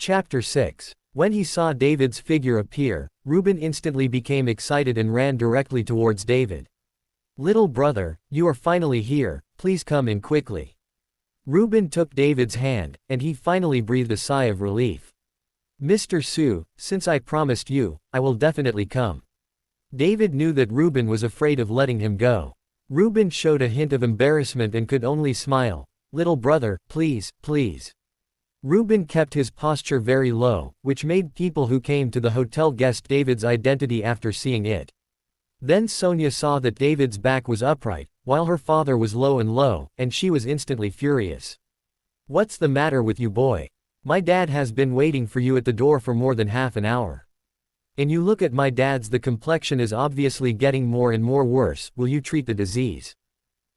Chapter 6. When he saw David's figure appear, Ruben instantly became excited and ran directly towards David. "Little brother, you are finally here, please come in quickly." Ruben took David's hand, and he finally breathed a sigh of relief. "Mr. Sue, since I promised you, I will definitely come." David knew that Ruben was afraid of letting him go. Ruben showed a hint of embarrassment and could only smile. "Little brother, please, please." Ruben kept his posture very low, which made people who came to the hotel guess David's identity after seeing it. Then Sonia saw that David's back was upright, while her father was low, and she was instantly furious. "What's the matter with you, boy? My dad has been waiting for you at the door for more than half an hour. And you look at my dad's, the complexion is obviously getting more and more worse, will you treat the disease?"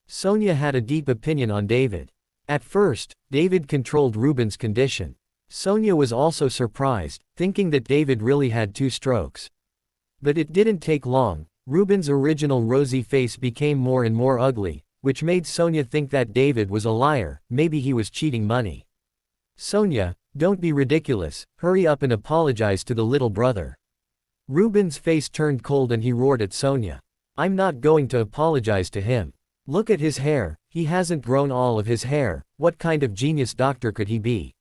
Sonia had a deep opinion on David. At first, David controlled Ruben's condition. Sonia was also surprised, thinking that David really had 2 strokes. But it didn't take long. Ruben's original rosy face became more and more ugly, which made Sonia think that David was a liar, maybe he was cheating money. "Sonia, don't be ridiculous, hurry up and apologize to the little brother." Ruben's face turned cold and he roared at Sonia. "I'm not going to apologize to him. Look at his hair, he hasn't grown all of his hair, what kind of genius doctor could he be?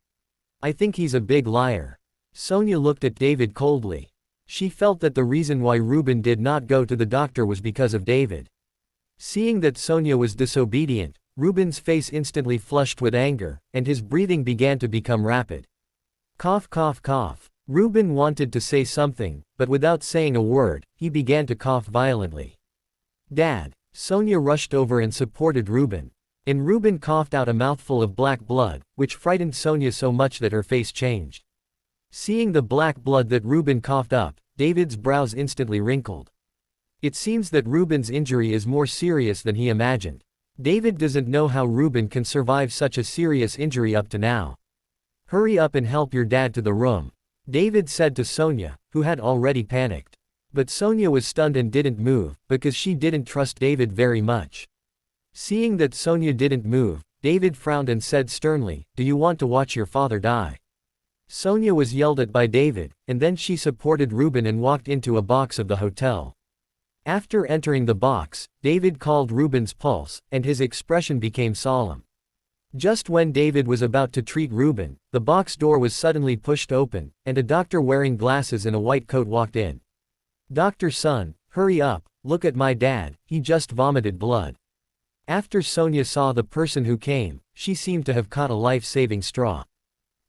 I think he's a big liar." Sonia looked at David coldly. She felt that the reason why Ruben did not go to the doctor was because of David. Seeing that Sonia was disobedient, Ruben's face instantly flushed with anger, and his breathing began to become rapid. Cough, cough, cough. Ruben wanted to say something, but without saying a word, he began to cough violently. "Dad." Sonia rushed over and supported Ruben. And Ruben coughed out a mouthful of black blood, which frightened Sonia so much that her face changed. Seeing the black blood that Ruben coughed up, David's brows instantly wrinkled. It seems that Ruben's injury is more serious than he imagined. David doesn't know how Ruben can survive such a serious injury up to now. "Hurry up and help your dad to the room," David said to Sonia, who had already panicked. But Sonia was stunned and didn't move, because she didn't trust David very much. Seeing that Sonia didn't move, David frowned and said sternly, "Do you want to watch your father die?" Sonia was yelled at by David, and then she supported Ruben and walked into a box of the hotel. After entering the box, David called Ruben's pulse, and his expression became solemn. Just when David was about to treat Ruben, the box door was suddenly pushed open, and a doctor wearing glasses and a white coat walked in. "Dr. Son, hurry up, look at my dad, he just vomited blood." After Sonia saw the person who came, she seemed to have caught a life-saving straw.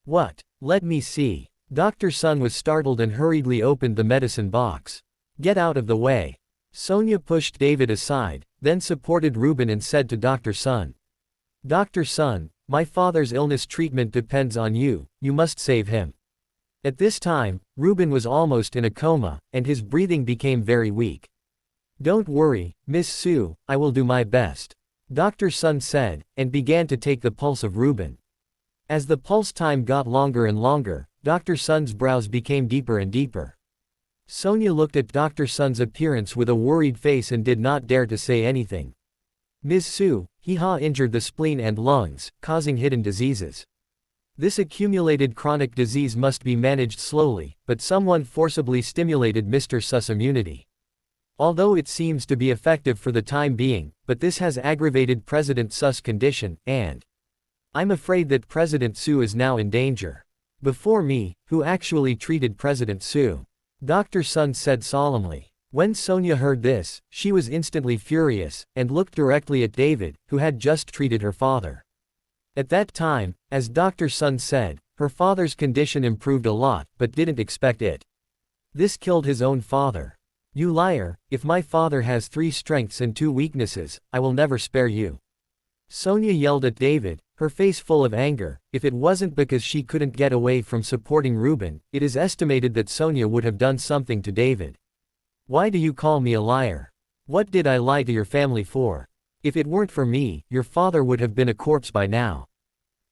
"What? Let me see." Dr. Son was startled and hurriedly opened the medicine box. "Get out of the way." Sonia pushed David aside, then supported Ruben and said to Dr. Son, "Dr. Son, my father's illness treatment depends on you, you must save him." At this time, Ruben was almost in a coma, and his breathing became very weak. "Don't worry, Miss Sue, I will do my best," Dr. Son said, and began to take the pulse of Ruben. As the pulse time got longer and longer, Dr. Son's brows became deeper and deeper. Sonia looked at Dr. Son's appearance with a worried face and did not dare to say anything. "Ms. Sue, he ha injured the spleen and lungs, causing hidden diseases. This accumulated chronic disease must be managed slowly, but someone forcibly stimulated Mr. Su's immunity. Although it seems to be effective for the time being, but this has aggravated President Su's condition, and I'm afraid that President Sue is now in danger." "Before me, who actually treated President Sue?" Dr. Son said solemnly. When Sonia heard this, she was instantly furious, and looked directly at David, who had just treated her father. At that time, as Dr. Son said, her father's condition improved a lot, but didn't expect it. This killed his own father. "You liar, if my father has 3 strengths and 2 weaknesses, I will never spare you." Sonia yelled at David, her face full of anger. If it wasn't because she couldn't get away from supporting Ruben, it is estimated that Sonia would have done something to David. "Why do you call me a liar? What did I lie to your family for? If it weren't for me, your father would have been a corpse by now.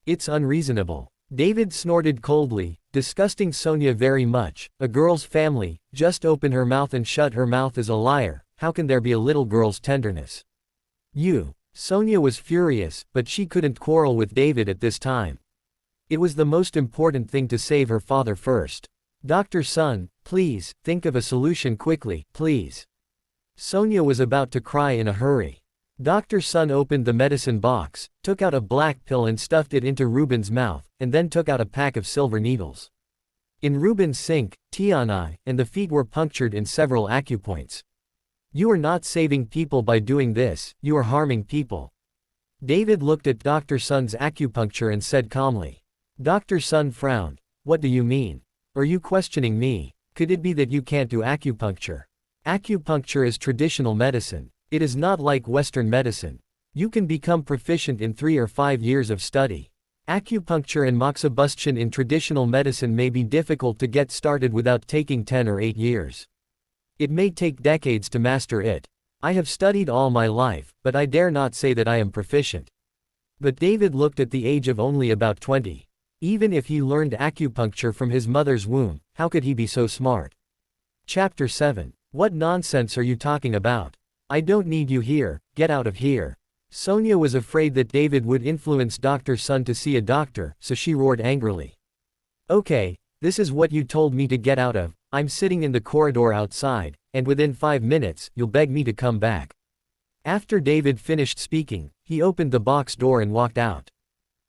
It's unreasonable." David snorted coldly, disgusting Sonia very much. "A girl's family, just open her mouth and shut her mouth is a liar, how can there be a little girl's tenderness? You." Sonia was furious, but she couldn't quarrel with David at this time. It was the most important thing to save her father first. Dr. Sun, please, think of a solution quickly, please. Sonia was about to cry in a hurry. Dr. Sun opened the medicine box, took out a black pill and stuffed it into Ruben's mouth, and then took out a pack of silver needles. In Ruben's sink, Tianai, and the feet were punctured in several acupoints. You are not saving people by doing this, you are harming people. David looked at Dr. Sun's acupuncture and said calmly. Dr. Sun frowned. What do you mean? Are you questioning me? Could it be that you can't do acupuncture? Acupuncture is traditional medicine. It is not like Western medicine. You can become proficient in 3 or 5 years of study. Acupuncture and moxibustion in traditional medicine may be difficult to get started without taking 10 or 8 years. It may take decades to master it. I have studied all my life, but I dare not say that I am proficient. But David looked at the age of only about 20. Even if he learned acupuncture from his mother's womb, how could he be so smart? Chapter 7. What nonsense are you talking about? I don't need you here, get out of here. Sonia was afraid that David would influence Dr. Sun to see a doctor, so she roared angrily. Okay, this is what you told me to get out of. I'm sitting in the corridor outside, and within 5 minutes, you'll beg me to come back. After David finished speaking, he opened the box door and walked out.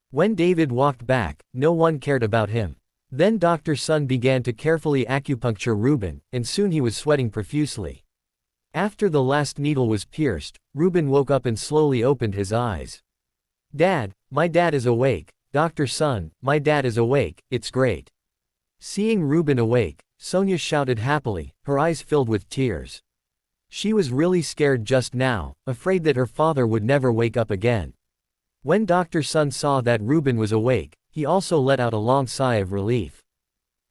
When David walked back, no one cared about him. Then Dr. Sun began to carefully acupuncture Ruben, and soon he was sweating profusely. After the last needle was pierced, Ruben woke up and slowly opened his eyes. Dad, my dad is awake. Dr. Sun, my dad is awake, it's great. Seeing Ruben awake, Sonia shouted happily, her eyes filled with tears. She was really scared just now, afraid that her father would never wake up again. When Dr. Sun saw that Ruben was awake, he also let out a long sigh of relief.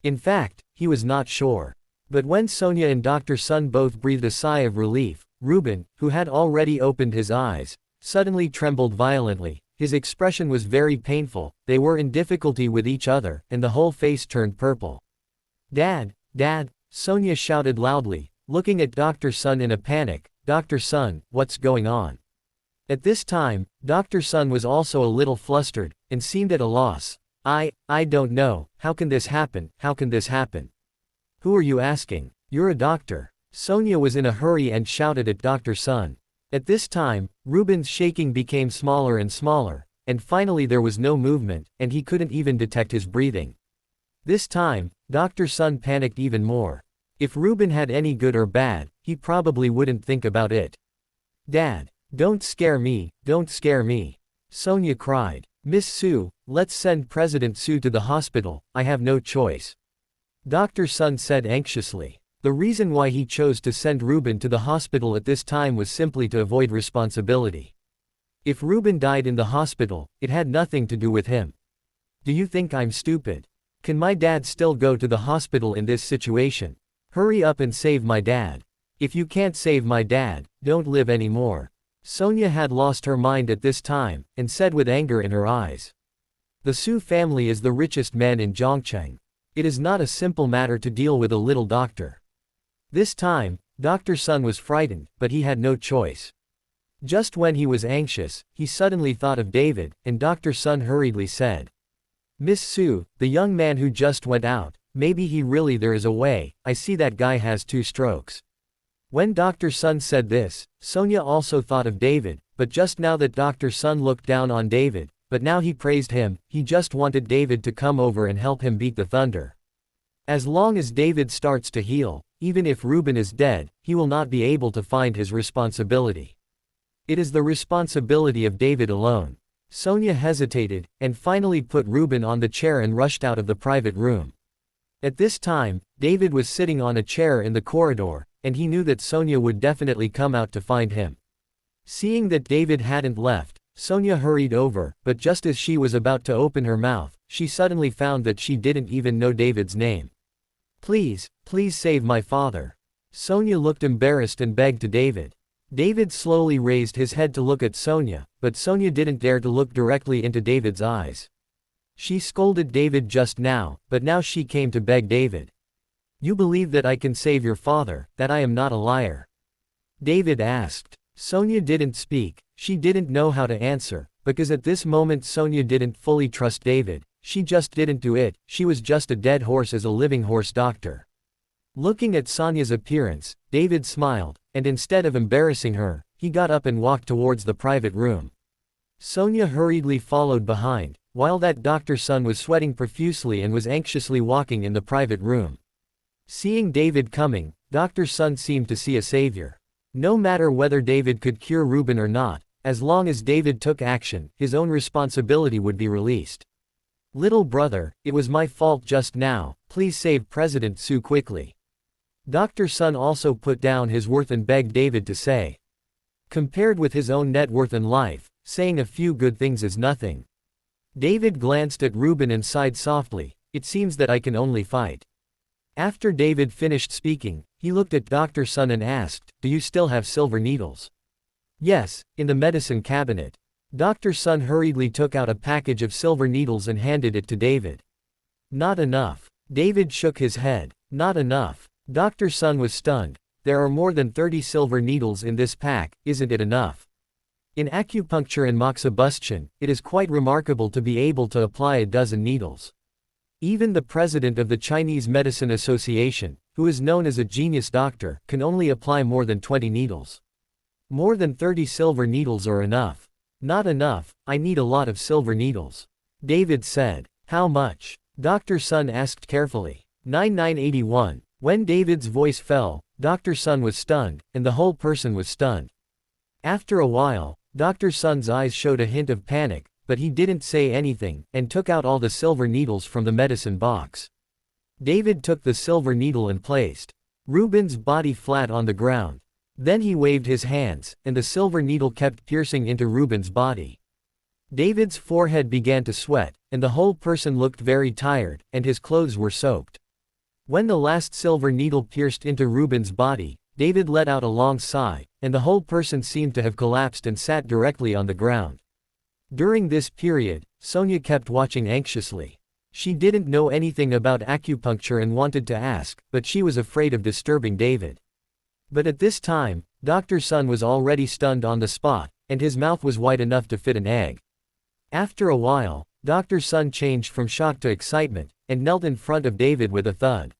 In fact, he was not sure. But when Sonia and Dr. Sun both breathed a sigh of relief, Ruben, who had already opened his eyes, suddenly trembled violently. His expression was very painful, they were in difficulty with each other, and the whole face turned purple. Dad, Dad, Sonia shouted loudly, looking at Dr. Sun in a panic. Dr. Sun, what's going on? At this time, Dr. Sun was also a little flustered, and seemed at a loss. I don't know, how can this happen, how can this happen? Who are you asking? You're a doctor. Sonia was in a hurry and shouted at Dr. Sun. At this time, Ruben's shaking became smaller and smaller, and finally there was no movement, and he couldn't even detect his breathing. This time, Dr. Sun panicked even more. If Ruben had any good or bad, he probably wouldn't think about it. Dad, don't scare me, don't scare me. Sonia cried. Miss Su, let's send President Su to the hospital, I have no choice. Dr. Sun said anxiously. The reason why he chose to send Ruben to the hospital at this time was simply to avoid responsibility. If Ruben died in the hospital, it had nothing to do with him. Do you think I'm stupid? Can my dad still go to the hospital in this situation? Hurry up and save my dad. If you can't save my dad, don't live anymore. Sonia had lost her mind at this time, and said with anger in her eyes. The Su family is the richest man in Zhongcheng. It is not a simple matter to deal with a little doctor. This time, Dr. Sun was frightened, but he had no choice. Just when he was anxious, he suddenly thought of David, and Dr. Sun hurriedly said. Miss Su, the young man who just went out, maybe he really there is a way, I see that guy has 2 strokes. When Dr. Sun said this, Sonia also thought of David, but just now that Dr. Sun looked down on David, but now he praised him, he just wanted David to come over and help him beat the thunder. As long as David starts to heal, even if Ruben is dead, he will not be able to find his responsibility. It is the responsibility of David alone. Sonia hesitated, and finally put Ruben on the chair and rushed out of the private room. At this time, David was sitting on a chair in the corridor, and he knew that Sonia would definitely come out to find him. Seeing that David hadn't left, Sonia hurried over, but just as she was about to open her mouth, she suddenly found that she didn't even know David's name. Please, please save my father. Sonia looked embarrassed and begged to David. David slowly raised his head to look at Sonia, but Sonia didn't dare to look directly into David's eyes. She scolded David just now, but now she came to beg David. You believe that I can save your father, that I am not a liar? David asked. Sonia didn't speak, she didn't know how to answer, because at this moment Sonia didn't fully trust David. She just didn't do it, she was just a dead horse as a living horse doctor. Looking at Sonia's appearance, David smiled, and instead of embarrassing her, he got up and walked towards the private room. Sonia hurriedly followed behind, while that doctor's son was sweating profusely and was anxiously walking in the private room. Seeing David coming, Dr. Sun seemed to see a savior. No matter whether David could cure Ruben or not, as long as David took action, his own responsibility would be released. Little brother, it was my fault just now, please save President Su quickly. Dr. Sun also put down his worth and begged David to say. Compared with his own net worth and life, saying a few good things is nothing. David glanced at Ruben and sighed softly, it seems that I can only fight. After David finished speaking, he looked at Dr. Sun and asked, do you still have silver needles? Yes, in the medicine cabinet. Dr. Sun hurriedly took out a package of silver needles and handed it to David. Not enough. David shook his head. Not enough. Dr. Sun was stunned. There are more than 30 silver needles in this pack, isn't it enough? In acupuncture and moxibustion, it is quite remarkable to be able to apply a dozen needles. Even the president of the Chinese Medicine Association, who is known as a genius doctor, can only apply more than 20 needles. More than 30 silver needles are enough. Not enough, I need a lot of silver needles. David said. How much? Dr. Sun asked carefully. 9981. When David's voice fell, Dr. Sun was stunned, and the whole person was stunned. After a while, Dr. Sun's eyes showed a hint of panic, but he didn't say anything, and took out all the silver needles from the medicine box. David took the silver needle and placed Ruben's body flat on the ground. Then he waved his hands, and the silver needle kept piercing into Ruben's body. David's forehead began to sweat, and the whole person looked very tired, and his clothes were soaked. When the last silver needle pierced into Ruben's body, David let out a long sigh, and the whole person seemed to have collapsed and sat directly on the ground. During this period, Sonia kept watching anxiously. She didn't know anything about acupuncture and wanted to ask, but she was afraid of disturbing David. But at this time, Dr. Sun was already stunned on the spot, and his mouth was wide enough to fit an egg. After a while, Dr. Sun changed from shock to excitement, and knelt in front of David with a thud.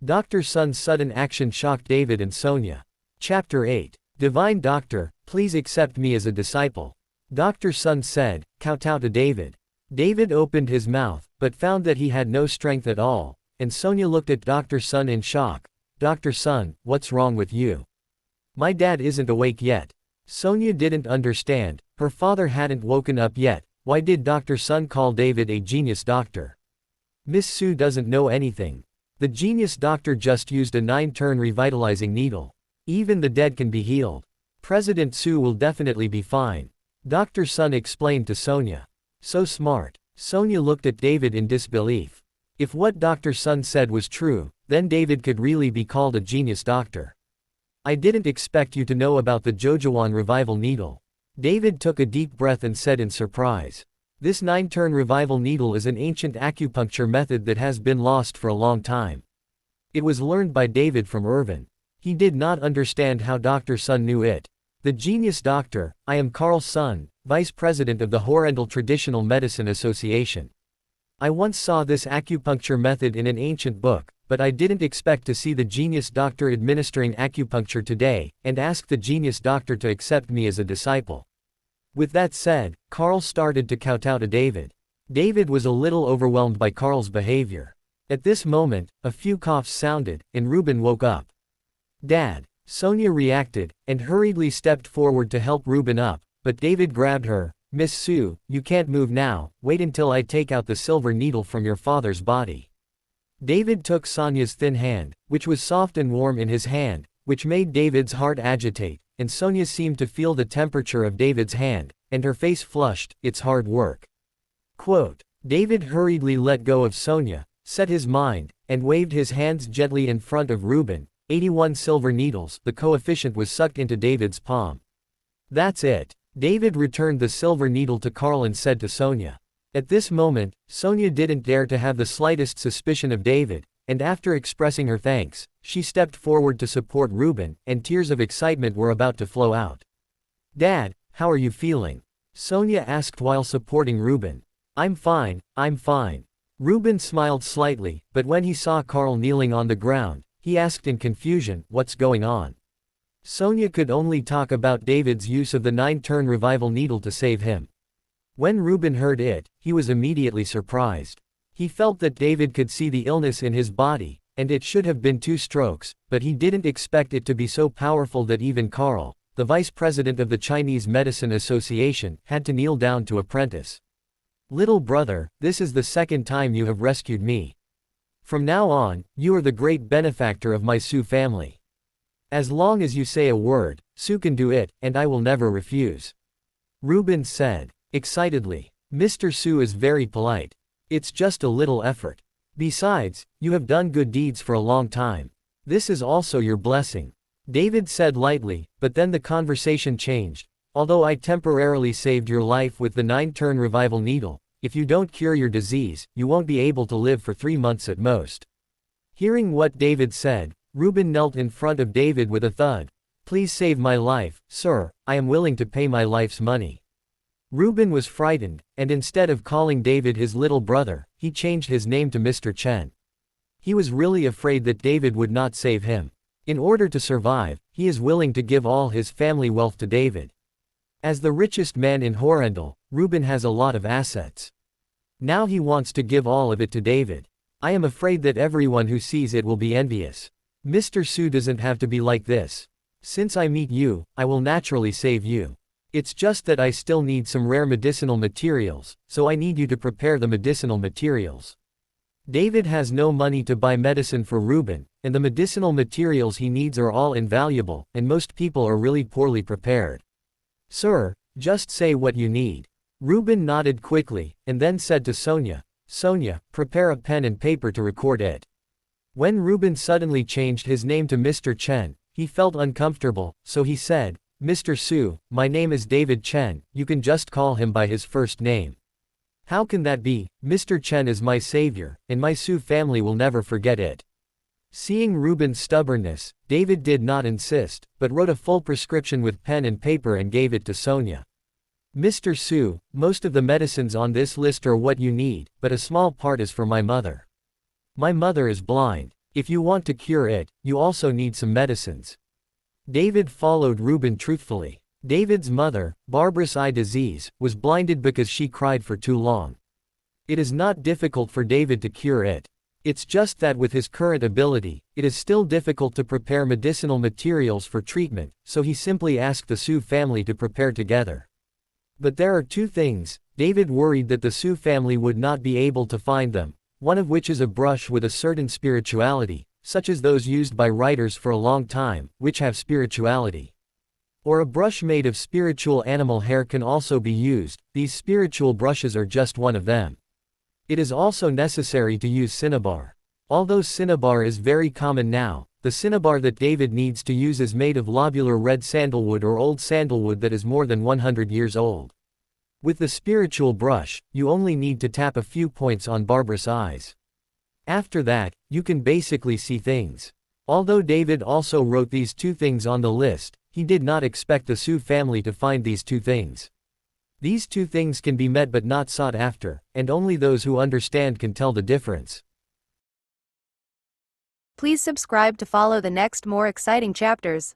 Dr. Sun's sudden action shocked David and Sonia. Chapter 8. Divine Doctor, please accept me as a disciple. Dr. Sun said, kowtow to David. David opened his mouth, but found that he had no strength at all, and Sonia looked at Dr. Sun in shock. Dr. Sun, what's wrong with you? My dad isn't awake yet. Sonia didn't understand, her father hadn't woken up yet, why did Dr. Sun call David a genius doctor? Miss Su doesn't know anything. The genius doctor just used a 9-turn revitalizing needle. Even the dead can be healed. President Su will definitely be fine. Dr. Sun explained to Sonia. So smart. Sonia looked at David in disbelief. If what Dr. Sun said was true, then David could really be called a genius doctor. I didn't expect you to know about the Jojowan revival needle. David took a deep breath and said in surprise. This 9-turn revival needle is an ancient acupuncture method that has been lost for a long time. It was learned by David from Ruben. He did not understand how Dr. Sun knew it. The genius doctor, I am Carl Sun, vice president of the Horrendal Traditional Medicine Association. I once saw this acupuncture method in an ancient book, but I didn't expect to see the genius doctor administering acupuncture today, and asked the genius doctor to accept me as a disciple. With that said, Carl started to kowtow to David. David was a little overwhelmed by Carl's behavior. At this moment, a few coughs sounded, and Ruben woke up. Dad. Sonia reacted, and hurriedly stepped forward to help Ruben up, but David grabbed her. Miss Su, you can't move now, wait until I take out the silver needle from your father's body. David took Sonia's thin hand, which was soft and warm in his hand, which made David's heart agitate, and Sonia seemed to feel the temperature of David's hand, and her face flushed, it's hard work. Quote. David hurriedly let go of Sonia, set his mind, and waved his hands gently in front of Ruben. 81 silver needles, the coefficient was sucked into David's palm. That's it. David returned the silver needle to Carl and said to Sonia. At this moment, Sonia didn't dare to have the slightest suspicion of David, and after expressing her thanks, she stepped forward to support Ruben, and tears of excitement were about to flow out. Dad, how are you feeling? Sonia asked while supporting Ruben. I'm fine, I'm fine. Ruben smiled slightly, but when he saw Carl kneeling on the ground, he asked in confusion, what's going on? Sonia could only talk about David's use of the 9-turn revival needle to save him. When Ruben heard it, he was immediately surprised. He felt that David could see the illness in his body, and it should have been 2 strokes, but he didn't expect it to be so powerful that even Carl, the vice president of the Chinese Medicine Association, had to kneel down to apprentice. Little brother, this is the 2nd time you have rescued me. From now on, you are the great benefactor of my Su family. As long as you say a word, Su can do it, and I will never refuse. Ruben said, excitedly. Mr. Su is very polite. It's just a little effort. Besides, you have done good deeds for a long time. This is also your blessing. David said lightly, but then the conversation changed. Although I temporarily saved your life with the 9-turn revival needle, if you don't cure your disease, you won't be able to live for 3 months at most. Hearing what David said, Ruben knelt in front of David with a thud. Please save my life, sir, I am willing to pay my life's money. Ruben was frightened, and instead of calling David his little brother, he changed his name to Mr. Chen. He was really afraid that David would not save him. In order to survive, he is willing to give all his family wealth to David. As the richest man in Horrendal, Ruben has a lot of assets. Now he wants to give all of it to David. I am afraid that everyone who sees it will be envious. Mr. Su doesn't have to be like this. Since I meet you, I will naturally save you. It's just that I still need some rare medicinal materials, so I need you to prepare the medicinal materials. David has no money to buy medicine for Ruben, and the medicinal materials he needs are all invaluable, and most people are really poorly prepared. Sir, just say what you need. Ruben nodded quickly, and then said to Sonia, Sonia, prepare a pen and paper to record it. When Ruben suddenly changed his name to Mr. Chen, he felt uncomfortable, so he said, Mr. Su, my name is David Chen, you can just call him by his first name. How can that be? Mr. Chen is my savior, and my Su family will never forget it. Seeing Ruben's stubbornness, David did not insist, but wrote a full prescription with pen and paper and gave it to Sonia. Mr. Su, most of the medicines on this list are what you need, but a small part is for my mother. My mother is blind. If you want to cure it, you also need some medicines. David followed Ruben truthfully. David's mother, Barbara's eye disease, was blinded because she cried for too long. It is not difficult for David to cure it. It's just that with his current ability, it is still difficult to prepare medicinal materials for treatment, so he simply asked the Su family to prepare together. But there are 2 things. David worried that the Su family would not be able to find them, one of which is a brush with a certain spirituality, such as those used by writers for a long time, which have spirituality. Or a brush made of spiritual animal hair can also be used. These spiritual brushes are just one of them. It is also necessary to use cinnabar. Although cinnabar is very common now, the cinnabar that David needs to use is made of lobular red sandalwood or old sandalwood that is more than 100 years old. With the spiritual brush, you only need to tap a few points on Barbara's eyes. After that, you can basically see things. Although David also wrote these 2 things on the list, he did not expect the Su family to find these 2 things. These 2 things can be met but not sought after, and only those who understand can tell the difference. Please subscribe to follow the next more exciting chapters.